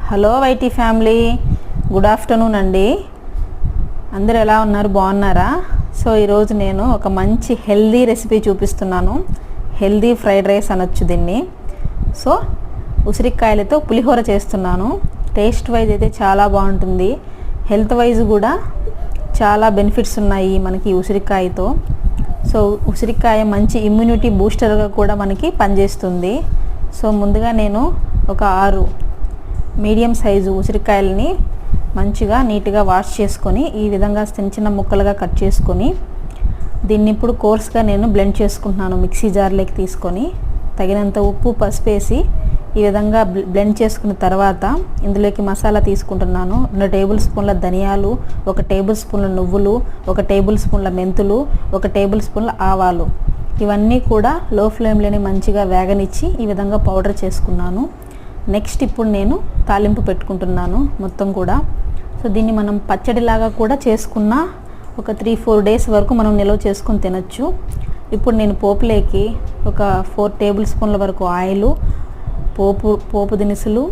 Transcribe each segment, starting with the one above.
Hello YT family, good afternoon అండి. అందరూ ఎలా ఉన్నారు? బాగున్నారా? సో ఈరోజు నేను ఒక మంచి హెల్దీ రెసిపీ చూపిస్తున్నాను. హెల్దీ ఫ్రైడ్ రైస్ అనొచ్చు దీన్ని. సో ఉసిరికాయలతో పులిహోర చేస్తున్నాను. టేస్ట్ వైజ్ అయితే చాలా బాగుంటుంది. హెల్త్ వైజ్ కూడా చాలా బెనిఫిట్స్ ఉన్నాయి మనకి ఉసిరికాయతో. సో ఉసిరికాయ మంచి ఇమ్యూనిటీ బూస్టర్గా కూడా మనకి పనిచేస్తుంది. సో ముందుగా నేను ఒక 6 మీడియం సైజు ఉసిరికాయలని మంచిగా నీట్గా వాష్ చేసుకొని ఈ విధంగా చిన్న చిన్న ముక్కలుగా కట్ చేసుకొని దీన్ని ఇప్పుడు కోర్స్గా నేను బ్లెండ్ చేసుకుంటున్నాను. మిక్సీ జార్లోకి తీసుకొని తగినంత ఉప్పు, పసుపు వేసి ఈ విధంగా బ్లెండ్ చేసుకున్న తర్వాత ఇందులోకి మసాలా తీసుకుంటున్నాను. 2 టేబుల్ స్పూన్ల ధనియాలు, 1 టేబుల్ స్పూన్ల నువ్వులు, 1 టేబుల్ స్పూన్ల మెంతులు, 1 టేబుల్ స్పూన్ల ఆవాలు. ఇవన్నీ కూడా లో ఫ్లేమ్లోనే మంచిగా వేగనిచ్చి ఈ విధంగా పౌడర్ చేసుకున్నాను. నెక్స్ట్ ఇప్పుడు నేను తాలింపు పెట్టుకుంటున్నాను మొత్తం కూడా. సో దీన్ని మనం పచ్చడిలాగా కూడా చేసుకున్న ఒక 3-4 డేస్ వరకు మనం నిల్వ చేసుకొని తినచ్చు. ఇప్పుడు నేను పోపులోకి ఒక 4 టేబుల్ స్పూన్ల వరకు ఆయిల్, పోపు దినుసులు,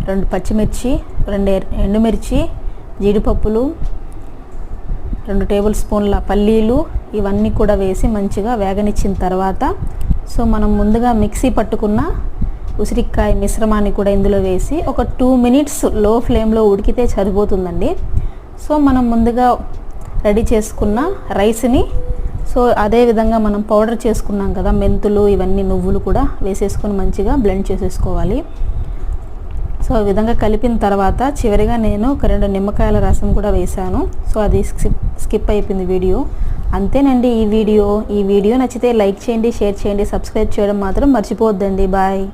2 పచ్చిమిర్చి, 2 ఎండుమిర్చి, జీడిపప్పులు, 2 టేబుల్ స్పూన్ల పల్లీలు ఇవన్నీ కూడా వేసి మంచిగా వేగనిచ్చిన తర్వాత సో మనం ముందుగా మిక్సీ పట్టుకున్న ఉసిరికాయ మిశ్రమాన్ని కూడా ఇందులో వేసి ఒక 2 మినిట్స్ లో ఫ్లేమ్లో ఉడికితే సరిపోతుందండి. సో మనం ముందుగా రెడీ చేసుకున్న రైస్ని సో అదే విధంగా మనం పౌడర్ చేసుకున్నాం కదా, మెంతులు ఇవన్నీ నువ్వులు కూడా వేసేసుకొని మంచిగా బ్లెండ్ చేసేసుకోవాలి. సో ఈ విధంగా కలిపిన తర్వాత చివరిగా నేను ఒక 2 నిమ్మకాయల రసం కూడా వేశాను. సో అది స్కిప్ అయిపోయింది వీడియో. అంతేనండి ఈ వీడియో నచ్చితే లైక్ చేయండి, షేర్ చేయండి, సబ్స్క్రైబ్ చేయడం మాత్రం మర్చిపోవద్దండి. బాయ్.